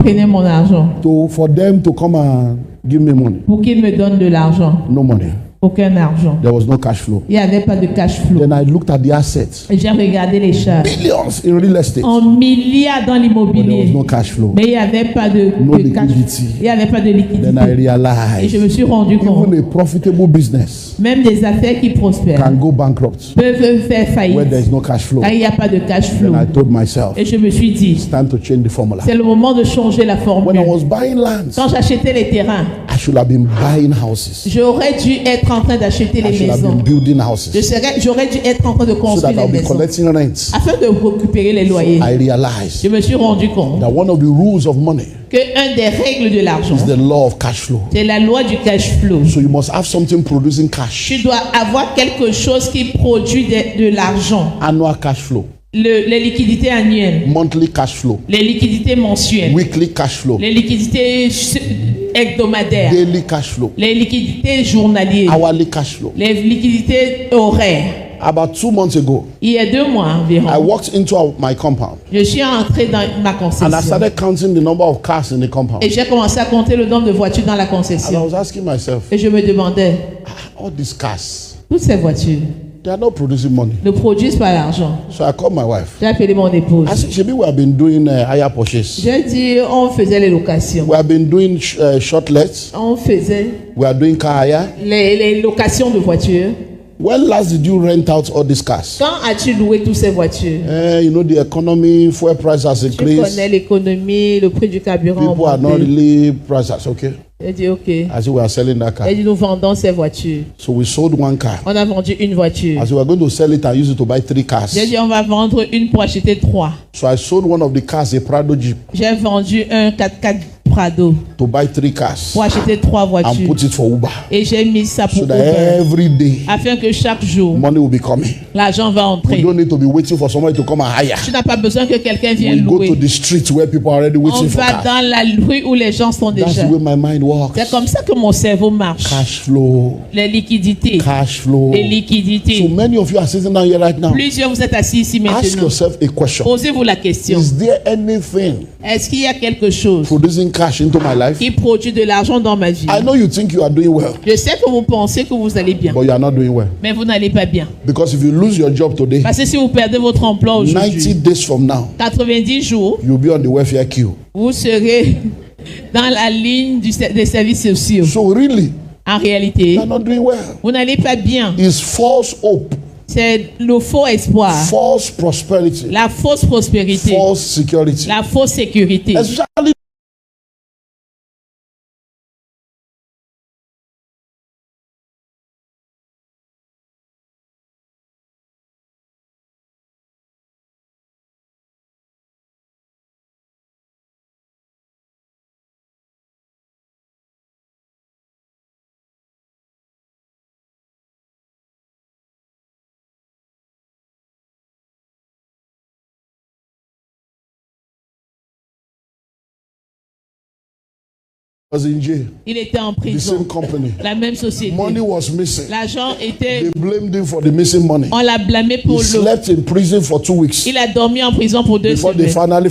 Prenez mon argent. For them to come and give me money. Pour qu'ils me donnent de l'argent. No money. Aucun argent. There was no cash flow. Il n'y avait pas de cash flow. Then I looked at the assets. Et j'ai regardé les charges. Billions in real estate. En milliards dans But there l'immobilier. was no cash flow. Mais il n'y avait pas de, No de cash. liquidity. Il n'y avait pas de liquidité. Then I Et realized je me suis rendu compte. even a profitable business Même des affaires qui prospèrent can go bankrupt peuvent faire faillite. where there is no cash flow. Car il n'y a pas de cash flow. Then I told myself, Et je me suis dit, it's time to change the formula. c'est le moment de changer la When I formule. was buying lands, Quand j'achetais les terrains, I should have been buying houses. j'aurais dû être en train d'acheter I les should have maisons. been building houses J'aurais dû être en train de so that construire les I'll be maisons collecting rents. afin de récupérer les loyers. I realized Je me suis rendu compte that one of the rules of money que un des règles de l'argent, is the law of cash flow. c'est la loi du cash flow. So you must have something producing cash. Tu dois avoir quelque chose qui produit de l'argent. Annual cash flow, Les liquidités annuelles, monthly cash flow, les liquidités mensuelles, weekly cash flow, les liquidités hebdomadaires, daily cash flow, les liquidités journalières, hourly cash flow. les liquidités horaires. About 2 months ago, Il y a 2 mois I environ, walked into my compound je suis entré dans ma and I concession started counting the number of cars in the compound. et j'ai commencé à compter le nombre de voitures dans la And I concession. was asking myself, Et je me demandais, all these cars, toutes ces voitures they are not producing money. ne produisent pas l'argent. So I called my wife. J'ai appelé mon épouse. I said, Shebi, we have been doing hire purchase. J'ai dit, on faisait les locations. We have been doing short lets. On faisait We are doing car hire. les locations de voitures. When last did you rent out all these cars? Quand as-tu loué toutes ces voitures? You know, the economy, fuel price has Tu increased. connais l'économie, le prix du carburant. People are not really prices. Okay. J'ai dit, ok. I said, we are selling that car. J'ai dit, nous vendons ces voitures. So we sold one car. On a vendu une voiture. I said, we are going to sell it and use it to buy 3 cars. J'ai dit, on va vendre une pour acheter 3. So I sold one of the cars, a Prado Jeep, J'ai vendu un 4x4 Prado to buy 3 cars pour acheter 3 and voitures. put it for Uber. Et j'ai mis ça pour So that Uber. every day Afin que chaque jour, money will be coming. l'argent va We entrer. don't need to be waiting for somebody to come and hire. Tu n'as pas besoin que quelqu'un vienne We go to louer. the streets where people are already On waiting for va cars. dans la rue où les gens sont That's déjà. the way my mind works. C'est comme ça que mon cerveau marche. Cash flow, Les liquidités. cash flow. Les So liquidités. many of you are sitting down here right now. Plusieurs vous êtes assis ici Ask maintenant. yourself a question. Posez-vous la question. Is there anything Est-ce qu'il y a quelque chose producing cash into my life? qui produit de l'argent dans ma vie? I know you think you are doing well, Je sais que vous pensez que vous allez bien, but you are not doing well. mais vous n'allez pas bien. Because if you lose your job today, Parce que si vous perdez votre emploi 90 aujourd'hui, days from now, 90 jours, you'll be on the welfare queue. vous serez dans la ligne des services sociaux. So really, En réalité, you are not doing well. vous n'allez pas bien. It's false hope, C'est le faux espoir, false prosperity, la fausse prospérité, false security. la fausse sécurité. Especially was in jail. Il était en The prison. same company. La même société. Money was missing. L'argent était... They blamed him for the missing money. On l'a blâmé He pour le... slept in prison for 2 weeks Il a dormi en prison pour 2 before they semaines. finally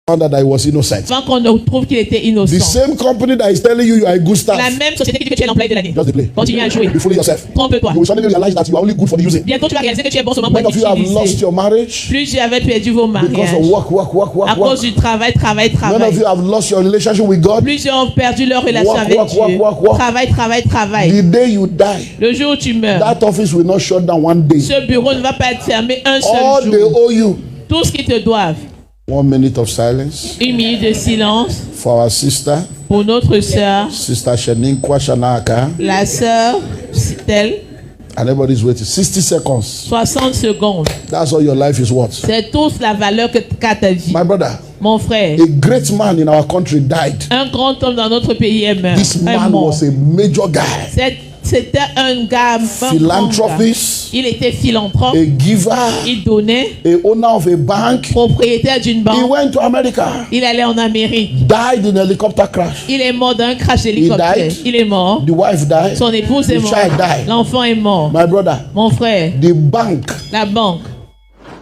found out that he was innocent. Avant qu'on trouve qu'il était The innocent. same company that is telling you you are a good staff. La même société qui dit que tu es l'employé de l'année. Just the play. Continue à jouer. Be fooling yourself. Trompe-toi. You will suddenly realize that you are only good for the using. Bientôt tu vas réaliser que tu es bon seulement pour Many of you have lost utiliser. your marriage Plus j'avais perdu vos because mariages. of work. À cause du travail. Many of you have lost your relationship with God. Plusieurs ont perdu leur relation Work, avec work, Dieu. work. Travail. The day you die, Le jour où tu meurs, that office will not shut down one day. ce bureau ne va pas être fermé un All seul they jour. owe you. Tout ce qu'ils te doivent. 1 minute of silence 1 minute de silence for our sister, pour notre sœur, Sister Shenin Kwashanaka. la sœur Citel. And everybody's waiting. 60 seconds. 60 secondes. That's all your life is worth. C'est toute la valeur qu'a ta vie. My brother, Mon frère, a great man in our country died. un grand homme dans notre pays est mort. This man was a major guy. C'était un gars, un grand gars. Philanthropist, Il était philanthrope. a giver, Il donnait. a owner of a bank. Propriétaire d'une He banque. went to America. Il allait en Amérique. Died in a helicopter crash. Il est mort d'un crash d'hélicoptère. died. Il est mort. The wife died. Son épouse est The morte. child died. L'enfant est mort. My brother, Mon frère, the bank la banque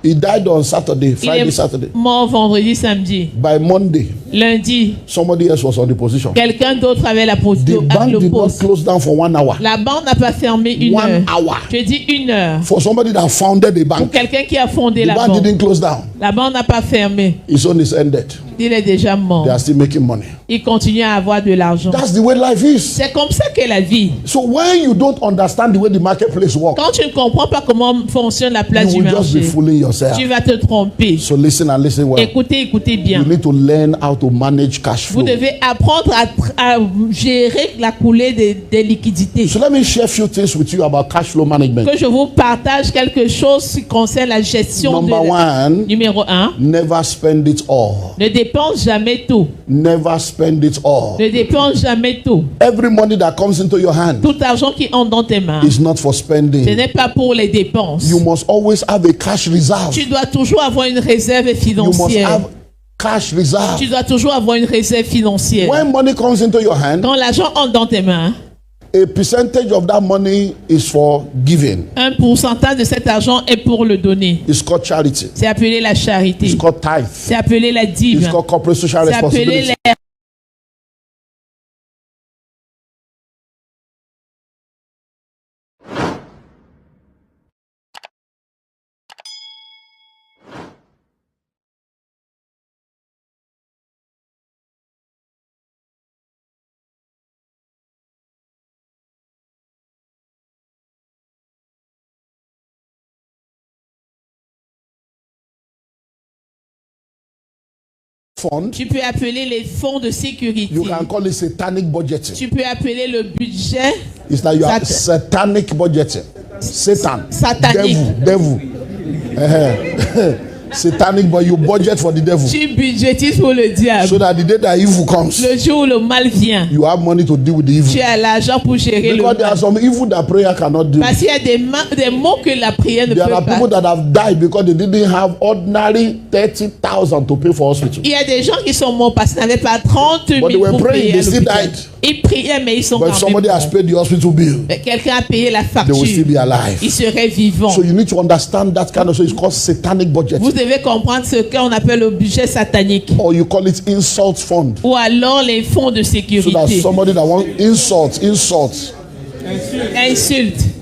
He died on Saturday, Il Friday, est Saturday. mort vendredi, samedi. By Monday, Lundi, somebody else was on the position. quelqu'un d'autre avait The bank le did not poste. close down for 1 hour. La banque n'a pas fermé une 1 heure. hour. Je dis 1 heure. For somebody that founded the Pour bank, quelqu'un qui a fondé the la bank banque. didn't close down. La banque n'a pas fermé. His own is ended. Il est déjà mort. They are still making money. Il continue à avoir de l'argent. That's the way life is. C'est comme ça qu'est la vie. So when you don't understand the way the marketplace works, Quand tu ne comprends pas comment fonctionne la place you du will just be marché, fooling yourself. tu vas te tromper. So listen and listen well. Écoutez bien. You need to learn how to manage cash Vous flow. devez apprendre à gérer la coulée des liquidités. So let me share a few things with you about cash flow management. Que je vous partage quelque chose qui concerne la gestion Number one, Numéro 1, never spend it all. ne dépense jamais tout. Never spend it all. Ne dépense jamais tout. Every money that comes into your hand Tout argent qui entre dans tes mains, is not for ce spending. n'est pas pour les dépenses. You must always have a cash reserve. Tu dois toujours avoir une réserve You must financière. have cash reserve. Tu dois toujours avoir une réserve financière. When money comes into your hand, Quand l'argent entre dans tes mains, a percentage of that money is for giving. un pourcentage de cet argent est pour le donner. It's called charity. C'est appelé la charité. It's called tithe. C'est appelé la dîme. It's called corporate social C'est appelé responsibility. la... Fund. Tu peux appeler les fonds de sécurité. You can call it satanic budgeting. Tu peux appeler le budget It's like you are Sat- satanic budgeting. Satan. Satanique. Devil. Satanic, but you budget for the devil. Tu budgétises pour le diable. So that the day that evil comes, Le jour où le mal vient, you have money to deal with the tu evil. as l'argent pour gérer le Because there are mal. some evil that prayer cannot deal Parce with. qu'il y a des mots que la prière ne There peut are people pas. that have died because they didn't have ordinary 30,000 to pay for hospital. Il y a des gens qui sont morts parce qu'ils n'avaient pas 30 000 But they were pour praying, payer they à still l'hôpital. died. Ils priaient, mais ils sont But if quand somebody même has morts. paid the hospital bill, Mais quelqu'un a payé la they will still facture. be alive. Ils seraient vivants. So you need to understand that kind of, so it's called satanic budget. Vous devez comprendre ce qu'on appelle le budget satanique. Or you call it insult fund. Ou alors les fonds de So that sécurité. somebody that wants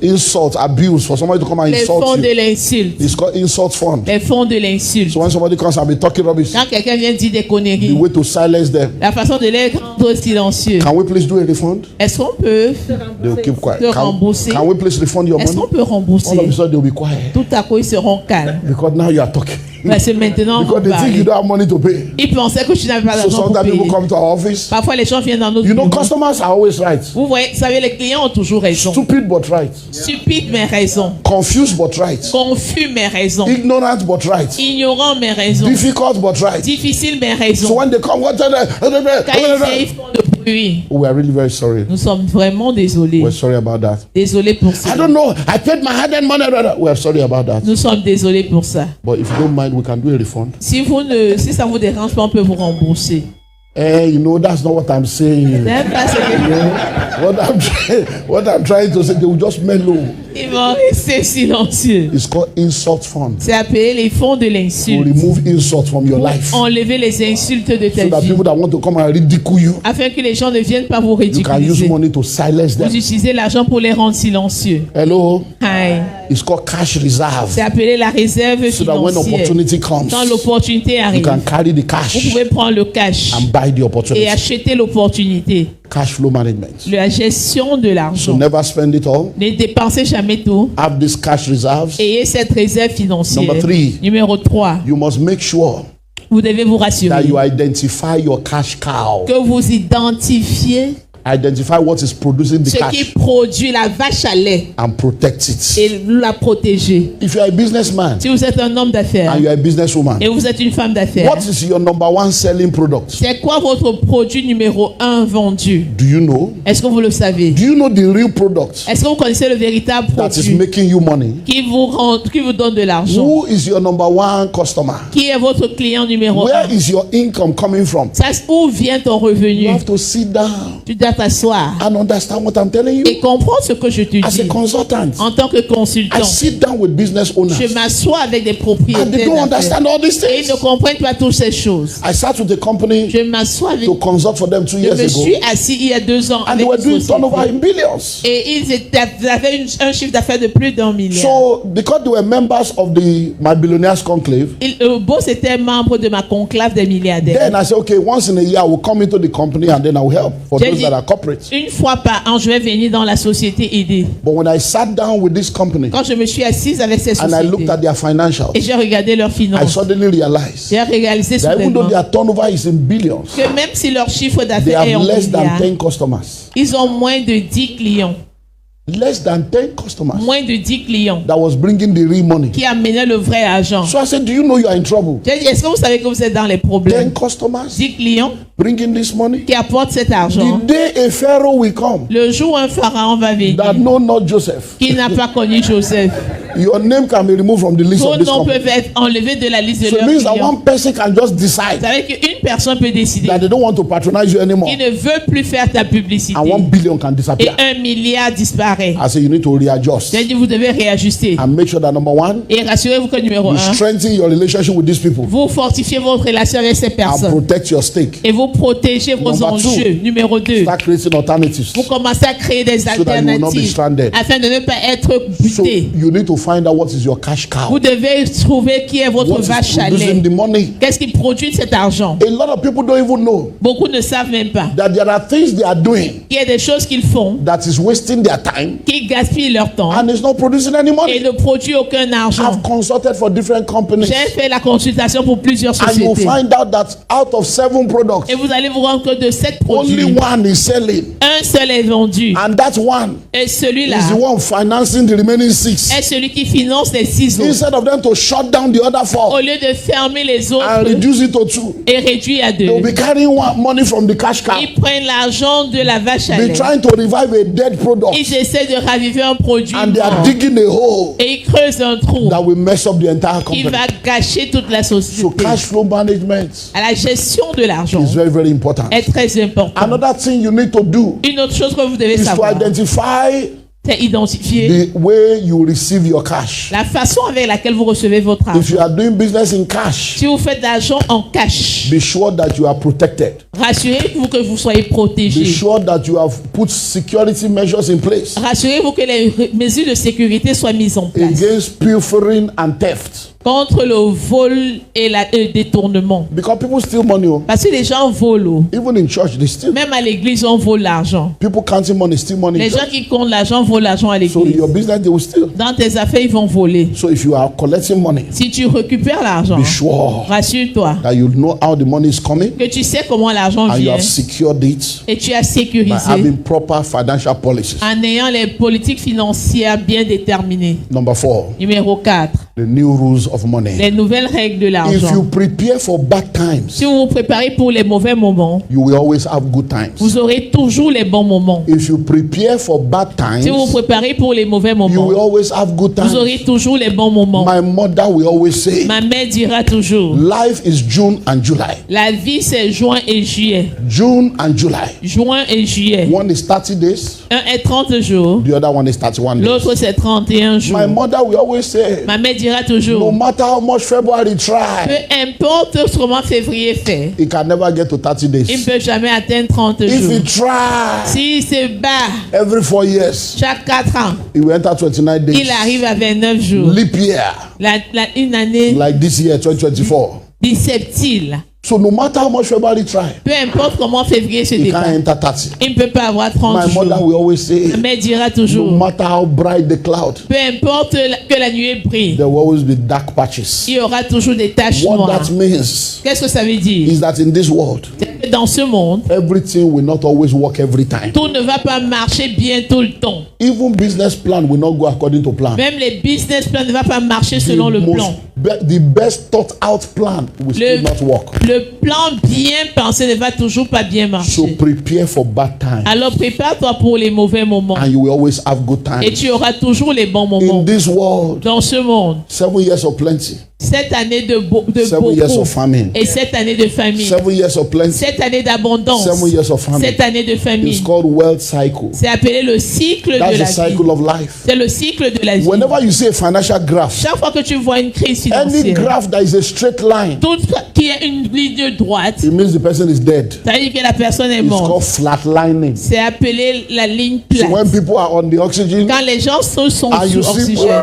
insult, abuse, for somebody to come and Les fonds insult de you. l'insulte. It's called insult fund. Les fonds de l'insulte. So when somebody comes and be talking rubbish, Quand quelqu'un vient dire des the conneries, way to silence them. la façon de les rendre silencieux. Can we please do a refund? Est-ce qu'on peut, They will keep quiet. De rembourser. Can we please refund your est-ce qu'on money? peut All of a rembourser? sudden they'll be quiet. Tout à coup, ils seront calmes. Because now you are talking. Parce que maintenant, Because on they think you parle. don't have money to pay. Ils pensaient que tu n'avais pas So d'argent pour sometimes people payer. come to our office. Parfois, les gens viennent dans notre You know, bureau. customers are always right. Vous voyez, vous savez, les clients ont toujours raison. Stupid but right. Stupide, mais raison. Confused but right. Confus, mais raison. Ignorant but right. Ignorant, mais raison. Difficult but right. Difficile, mais So raison. when they come, Quand ils viennent, ils font de bruit. we are really very sorry. Nous sommes vraiment désolés. We're sorry about that. Désolés pour I ça. don't know. I paid my hard-earned money. We are sorry about that. Nous sommes désolés pour ça. But if you don't mind, we can do a refund. Si ça vous dérange pas, on peut vous rembourser. You know, that's not what I'm saying. C'est pas ce que What I'm trying to say, they will just mellow. ils vont rester silencieux. It's called insult fund. C'est appelé les fonds de To l'insulte. remove insult from your life. Enlever les insultes de ta So that vie. people that want to come and ridicule you, Afin que les gens ne viennent pas vous you can use ridiculiser. money to silence Vous them. utilisez l'argent pour les rendre silencieux. Hello? Hi. It's called cash reserve. C'est appelé la réserve So that when financière. opportunity comes, Quand l'opportunité you arrive, can carry the vous cash pouvez prendre le cash and buy the et opportunity. acheter l'opportunité. Cash flow management. La gestion de So l'argent. never spend it all. Ne dépensez jamais tout. Have this cash reserves. Ayez cette réserve financière. Number 3. Numéro 3. You must make sure Vous devez vous that rassurer you identify your cash cow. que vous identifiez Identify what is producing the ce qui cash produit la vache à lait and protect it. et la protéger. If you are a businessman Si vous êtes un homme d'affaires and you are a businesswoman, et vous êtes une femme d'affaires, what is your number one selling product? c'est quoi votre produit numéro 1 vendu? Do you know? Est-ce que vous le savez? Do you know the real product Est-ce que vous connaissez le véritable that is produit making you money? qui vous donne de l'argent? Who is your number one customer? Qui est votre client numéro Where 1? is your income coming from? Où vient ton You revenu? have to sit down Tu dois dois t'asseoir and understand what I'm telling you. et comprendre ce que je te As a dis. consultant, En tant que I consultant, sit down with business owners je m'assois avec des and they propriétaires don't d'affaires. understand all these Et ils things. ne comprennent pas toutes ces choses. I sat with a company Je m'assois avec... to consult for them 2 Je years me suis ago, assis il y a 2 ans and avec they were une doing turnover société. in billions. Et ils avaient un chiffre d'affaires de plus d'1 milliard. So, because they were members of the My Billionaires Conclave, Boss était membre de ma conclave des milliardaires. then I said, okay, once in a year I will come into the company and then I will help for J'ai those dit, that are corporate. une fois par an, je vais venir dans la société aider. But when I sat down with this company Quand je me suis assise avec ces and I looked sociétés at their financials, et j'ai regardé leurs I finances, suddenly realized j'ai réalisé that even soudainement though their turnover is in billions, que même si leur chiffre they d'affaires est have en less than milliards, 10 customers. ils ont moins de 10 clients. Less than 10 customers Moins de 10 clients that was bringing the real money. qui amenaient le vrai argent. So I said, do you know you are in trouble? J'ai dit, est-ce que vous savez que vous êtes dans les 10 problèmes? customers 10 clients bringing this money? qui apportent cet argent. The day a Pharaoh will come Le jour où un pharaon va venir, that know not Joseph, qui n'a pas connu Joseph, your name can be removed from the list vos of this noms company. peuvent être enlevés de la liste de So it leurs means that clients. one person can just Vous decide savez qu'une personne peut décider that they don't want to patronize you anymore, qu'il ne veut plus faire ta publicité and 1 billion can et disappear. 1 milliard disparaît. I say you need to readjust J'ai dit, vous devez réajuster. and make sure that number one, Et rassurez-vous que numéro you 1, strengthen your relationship with these people vous fortifiez votre relation avec ces and personnes protect your stake. et vous protégez vos Number two, enjeux. Numéro 2, Start creating alternatives. vous commencez à créer des that you will not be alternatives stranded. afin de ne pas être So buté. you need to find out what is your cash cow. Vous devez trouver qui est votre What vache is à producing lait. the money? Qu'est-ce qui produit cet argent? A lot of people don't even know Beaucoup ne savent même pas. that there are things they are doing Il y a des choses qu'ils font that is wasting their time qui gaspillent leur temps and it's not producing any et money. ne produisent aucun argent. I've consulted for different companies J'ai fait la consultation pour plusieurs and you'll sociétés. find out that out of 7 products, Et vous allez vous rendre compte de 7 only produits. one is selling, Un seul est vendu. and that one Et celui-là is the one financing the remaining 6. est celui qui finance les 6 autres. Instead of them to shut down the other Au 4 lieu de fermer les and autres reduce it to 2, et réduire à 2, they'll be carrying money from the cash cow, ils prennent l'argent de la vache à be lait. trying to revive a dead product, Ils essaient de raviver un produit and they are mort. digging a hole Et ils creusent un trou that will mess up the entire qui company. va gâcher toute la So société. cash flow management À la gestion de l'argent is very, very important. est très important. Another thing you need to do Une autre chose que vous devez is to savoir, identify c'est identifier the way you receive your cash. la façon avec laquelle vous recevez votre If argent. you are doing business in cash, Si vous faites de l'argent en cash, be sure that you are protected. rassurez-vous que vous soyez Be protégé. sure that you have put security measures in place Rassurez-vous que les mesures de sécurité soient mises en place against pilfering and theft. contre le vol et le détournement. Because people steal money. Oh. Parce que les gens volent. Even in church, they steal. Même à l'église, on vole l'argent. People counting money, steal money. in Les gens church. qui comptent l'argent volent l'argent à So in l'église. your business, they will steal. Dans tes affaires, ils vont voler. So if you are collecting money, Si tu récupères l'argent, be sure rassure-toi that you know how the money is coming que tu sais comment l'argent and you vient have secured it et tu as by sécurisé having proper financial policies. en ayant les politiques financières bien déterminées. Number 4, Numéro 4, the new rules of money. les nouvelles règles de If you l'argent. prepare for bad times, Si vous vous préparez pour les mauvais moments, you will always have good times. vous aurez toujours les bons moments. If you prepare for bad times, Si vous vous préparez pour les mauvais you moments, will always have good vous times. aurez toujours les bons moments. My mother will always say, Ma mère dira toujours, life is June and July. la vie c'est juin et juillet. June and July. Juin et juillet. One is 30 days, Un est 30 jours, the other one is 31 days. l'autre c'est 31 jours. My mother will always say, Ma mère dira no toujours, matter how much February try, peu importe comment février fait, he can never get to 30 il ne days. peut jamais atteindre 30 If jours. he try S'il se bat every 4 years, chaque 4 ans, he will enter 29 days. il arrive à 29 jours. Leap year, Une année like this year, 2024. bisseptile. So no matter how much February try, Peu importe comment février se he débat, can't enter 30. il ne peut pas avoir 30 My mother jours. will always say, Ma mère dira no toujours, matter how bright the cloud, peu importe que la nuée brille, there will always be dark patches. il y aura toujours des taches What noires. that means Qu'est-ce que ça veut dire? is that in this world, C'est que dans ce monde, everything will not always work every time. tout ne va pas marcher bien tout le temps. Even business plan will not go according to plan. Même les business plans ne vont pas marcher selon le plan. the best thought out plan will still not work. Le plan bien pensé ne va toujours pas bien So marcher. prepare for bad times. Alors prépare-toi pour les mauvais moments. And you will always have good Et times. tu auras toujours les bons moments. In this world, Dans ce monde, 7 years of plenty, cette année de 7 years beaucoup of famine, et cette année de famine, 7 years of plenty, cette année d'abondance, 7 years of famine. cette année de It's famine. called wealth cycle. C'est appelé le cycle de That's la the vie. cycle of life. C'est le cycle de la vie. Whenever you see a financial graph, Chaque fois que tu vois une crise any financière, graph that is a straight line, toute qui est une ligne droite, it means the person is dead. ça veut dire que la personne est It's called morte. flatlining. C'est appelé la ligne So when plate. people are on the oxygen Quand les gens sont sous and you see, oxygène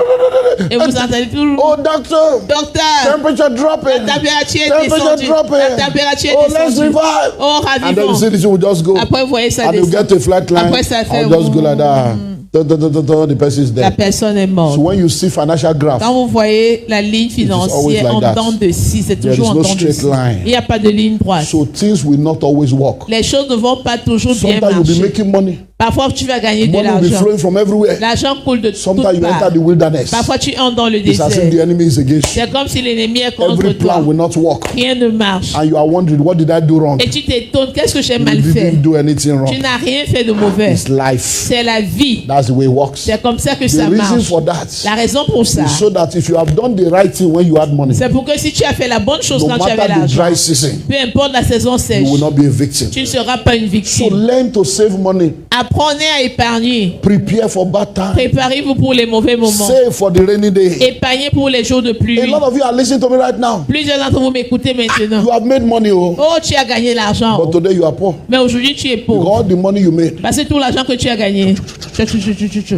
et vous entendez tout, oh doctor, docteur, temperature dropping, la température est temperature descendue, dropping, la température oh est let's descendue. revive. Oh, And then you ravivant. see this will just go. Après, vous voyez ça And you descend. get to a flat line, Après, ça fait I'll just go like that. The person is La dead. personne est So morte. when you see financial graph, Quand vous voyez la ligne always financière like en that. dents de scie, c'est There toujours is en no dents de straight scie. line. Il n'y a pas de ligne droite. so things will not always work. Les choses ne vont pas toujours bien Sometimes you'll be marcher. making money. Parfois, tu vas gagner de Money will be l'argent. flowing from everywhere. L'argent coule de toutes Sometimes you enter parts. the wilderness. Parfois, tu entres dans le It's as if the désert. enemy is against you. C'est comme si l'ennemi est contre Every toi. plan will not work. Rien ne marche. And you are wondering, what did I do wrong? Et tu t'étonnes, qu'est-ce que j'ai You mal fait? didn't do anything Tu wrong. n'as rien fait de mauvais. It's life. C'est la vie. That's the way it works. C'est comme ça que The ça reason marche. for that La raison pour ça, is so that if you have done the right thing when you had money, c'est pour que si tu as fait la bonne chose no quand tu avais matter the l'argent, dry season, peu importe la saison sèche, you will not be a victim. tu ne seras pas une So victime. learn to save money. Apprenez à épargner. Prepare for bad times. Préparez-vous pour les mauvais moments. Save for the rainy day. Épargnez pour les jours de pluie. A lot of you are listening to me right now. Plusieurs d'entre vous m'écoutez maintenant. You have made money, oh, Oh, tu as gagné l'argent. but today you are poor. Mais aujourd'hui, tu es Because pauvre. all the money you made, Parce que tout l'argent que tu as gagné,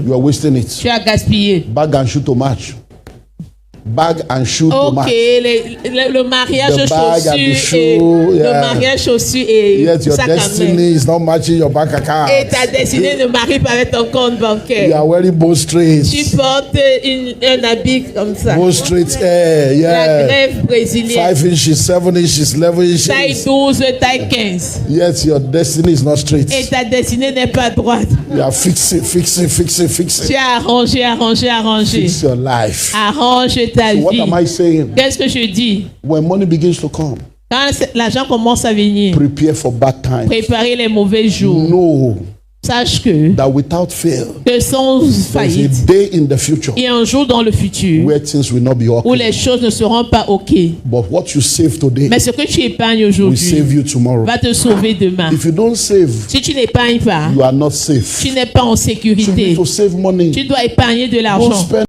you are wasting it. tu as gaspillé. Bag and shoe to match. Bag and shoe to Ok, match. le mariage The bag and the chaussures shoe, et le yeah. mariage chaussures et Yet your sac à main. destiny is not matching your bank account. Et ta destinée ne marie pas avec ton compte You bancaire. are wearing bow Tu straights. portes un habit comme ça. Bow straight hair, La yeah. grève brésilienne. 5 inches, 7 inches, 11 Taille inches. 12, taille 15. Yet your destiny is not straight. Et ta destinée n'est pas droite. You are fixing. Tu as arrangé. Fix your life. Arrange ta What am I vie. saying? Qu'est-ce que je dis? When money begins to come, Quand l'argent commence à venir, prepare for bad times. préparez les mauvais jours. Know Sache que that without fail, sans there's a faillite, day in the future il y a un jour dans le futur where things will not be où okay. les choses ne seront pas OK. But what you save today Mais ce que tu épargnes will aujourd'hui save you tomorrow. va te sauver demain. If you don't save, Si tu n'épargnes pas, you are not safe. tu n'es pas en You sécurité. need to save money. Tu dois épargner de Don't l'argent. spend